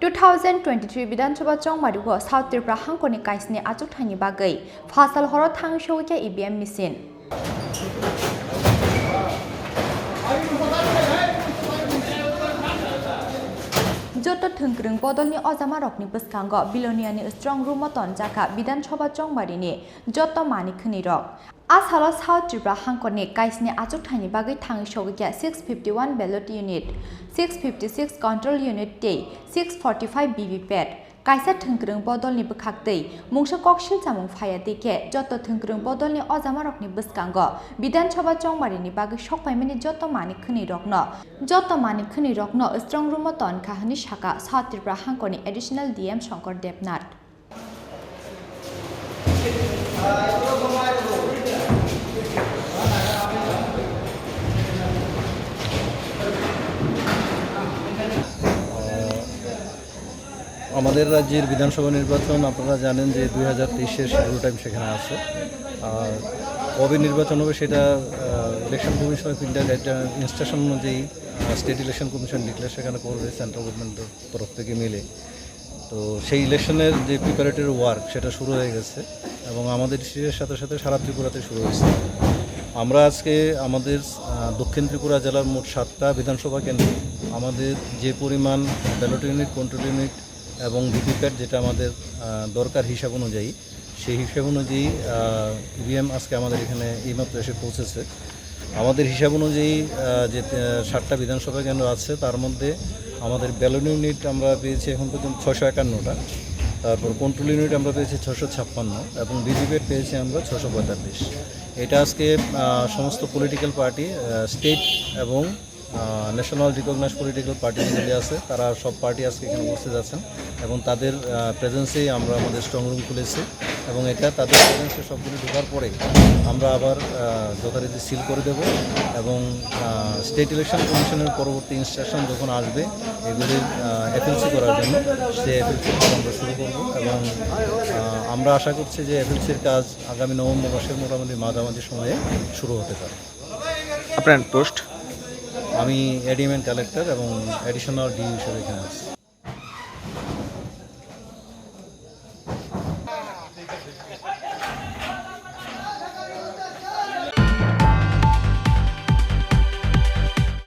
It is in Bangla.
2023 Bidhan Chongbarini South Tripura Hangkoni Kaisni Achukthaini bagwi Fasal horo thang Sogwikha EVM machine. Joto thungkrung bodolni ojamarokni bwskango biloniani strong room moton jaka Bidhan Chongbarini joto manikhni rok. Asalo South Tripura Hangkoni Kaisni Achukthaini bagwi thang Sogwikha 651 ballot unit, 656 control unit tei 645 BVPAT. Kaisa thungkrung bodolni bwkhaktei mungsa koksil chamung phaya dike joto thungkrung bodolni ojamarokni bwskango Bidhan Chongbarini bagwi sokpaimani joto manikhni rokno strong room moton kahani shaka South Tripura Hangkoni additional DM Shankar Debnath. আমাদের রাজ্যের বিধানসভা নির্বাচন আপনারা জানেন যে 2023-এর শিডিউল টাইম সেখানে আছে। আর কবে নির্বাচন হবে সেটা ইলেকশন কমিশনের ইনস্ট্রাকশন অনুযায়ী স্টেট ইলেকশন কমিশন ডিক্লেয়ার সেখানে করবে সেন্ট্রাল গভর্নমেন্টের তরফ থেকে মিলে। তো সেই ইলেকশনের যে প্রিপারেটরি ওয়ার্ক সেটা শুরু হয়ে গেছে এবং আমাদের ডিস্ট্রিক্টের সাথে সাথে সারা ত্রিপুরাতে শুরু হয়েছে। আমরা আজকে আমাদের দক্ষিণ ত্রিপুরা জেলার মোট 7টা বিধানসভা কেন্দ্রে আমাদের যে পরিমাণ ব্যালট ইউনিট, কন্ট্রোল ইউনিট এবং ভিভিপ্যাট যেটা আমাদের দরকার হিসাব অনুযায়ী, সেই হিসাব অনুযায়ী EVM আজকে আমাদের এখানে এইমাত্র এসে পৌঁছেছে। আমাদের হিসাব অনুযায়ী যে 7টা বিধানসভা কেন্দ্র আছে তার মধ্যে আমাদের ব্যালট ইউনিট আমরা পেয়েছি এখন পর্যন্ত 651টা, তারপর কন্ট্রোল ইউনিট আমরা পেয়েছি 656 এবং ভিভিপ্যাট পেয়েছি আমরা 645। এটা আজকে সমস্ত পলিটিক্যাল পার্টি, স্টেট এবং ন্যাশনাল রিকগনাইজ পলিটিক্যাল পার্টি যেগুলি আছে তারা সব পার্টি আজকে এখানে উপস্থিত আছেন এবং তাদের প্রেজেন্সেই আমরা আমাদের স্ট্রং রুম খুলেছি এবং এটা তাদের প্রেজেন্সে সবগুলি ঢোকার পরে আমরা আবার যথারীতি সিল করে দেব এবং স্টেট ইলেকশন কমিশনের পরবর্তী ইনস্ট্রাকশন যখন আসবে এগুলির এফএলসি করার জন্য সেই এফএলসির কাজ আমরা শুরু করব এবং আমরা আশা করছি যে এফএলসির কাজ আগামী নভেম্বর মাসের মোটামুটি মাঝামাঝি সময়ে শুরু হতে পারে। আপনার পোস্ট? আমি এডিএমএন কালেক্টর এবং অ্যাডিশনাল ডি হিসেবে এখানে আছি।